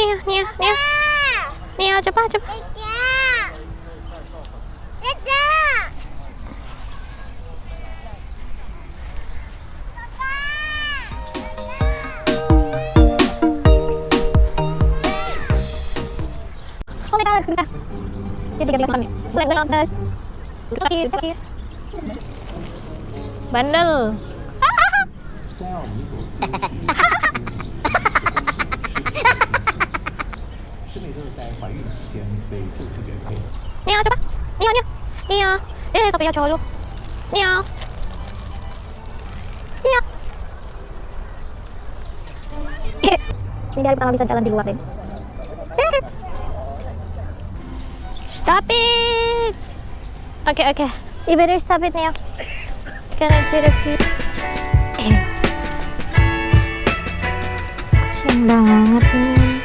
Nia, Nia, Nia. Nia, cepat, cepat. Oh my god, bentar. Dia tiga kami. Terakhir. Bandel. 关奥尼索斯施内特在怀孕期间被正式原配。 Nia, cepat. Nia, Nia. Nia. Tapi ya cowok lu. Nia. Nia. Ini dari pertama bisa jalan di luar deh. Stop it. Okay. You better stop it now. Can I do the feet? Kasian banget nih.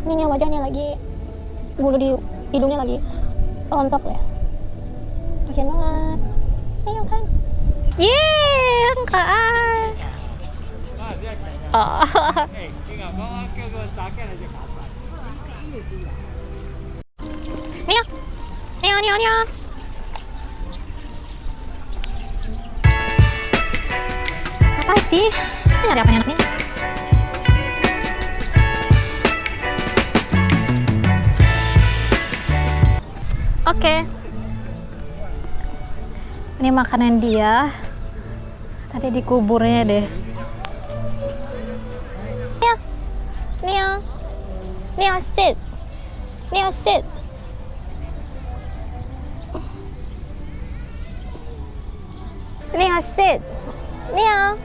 Ini wajahnya lagi, bulu di hidungnya lagi rontok ya. Kasian banget. Ayo kan. Yeay, kak. Oh. Nia. Apa sih? Ini nyari apanya anak ini? Oke. Ini makanan dia. Tadi dikuburnya deh. Nia, sit. Nia, sit. Nia, sit. Nia.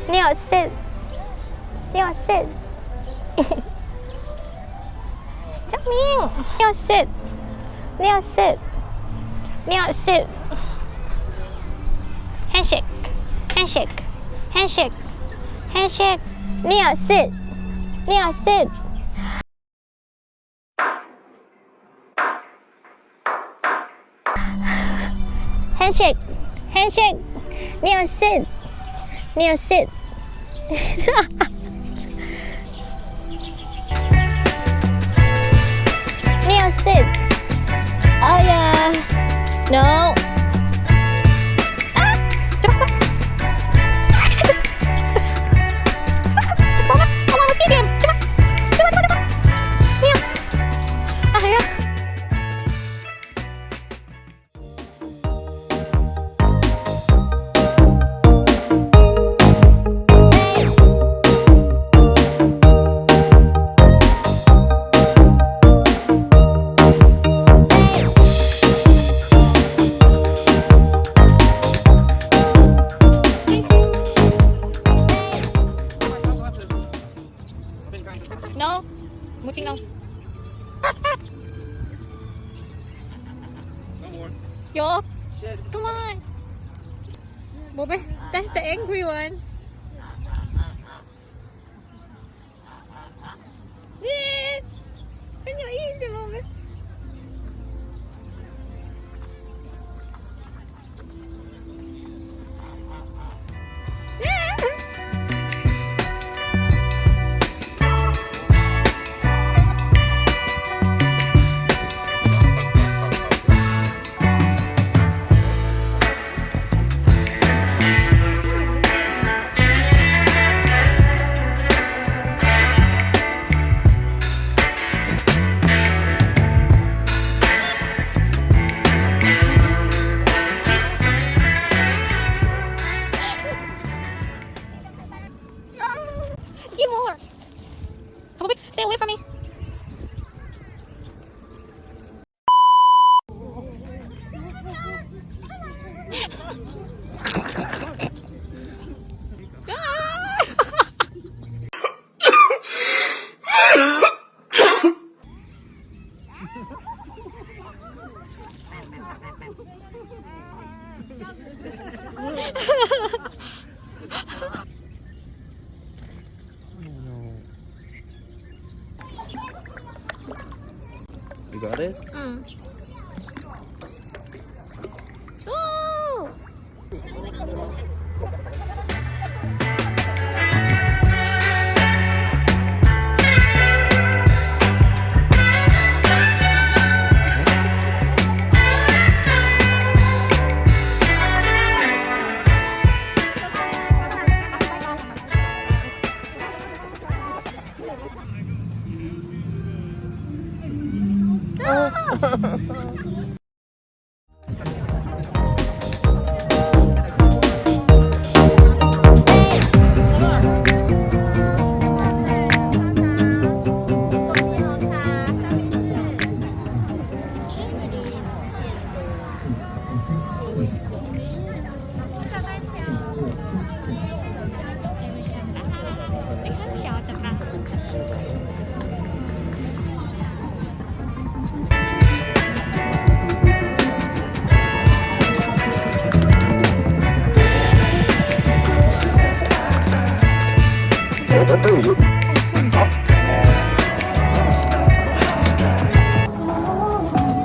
Nia, sit. Nia, sit. Jaming. Nia, sit. Nia, sit. Nia, sit. Handshake. Nia, sit. Nia, sit. Handshake. Nia, sit. Nia, sit. Nia, sit. Oh yeah. No. No, muting no. No more. Yo, Shit. come on. Bobby, that's the angry one. Yeah, can you easy, Bobby? Give more. Bobby, stay away from me. got it? 嗯。哦。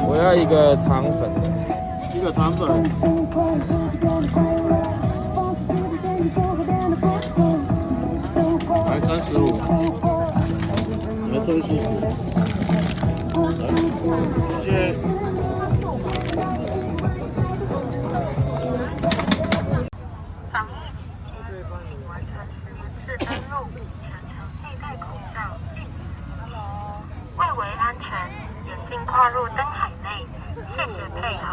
我要一个糖粉的，一个糖粉。来35，来这个谢谢。谢谢。防疫期间，请完成实名制登录，全程佩戴口罩，禁止饮食。为为安全，严禁跨入灯海内。谢谢配合。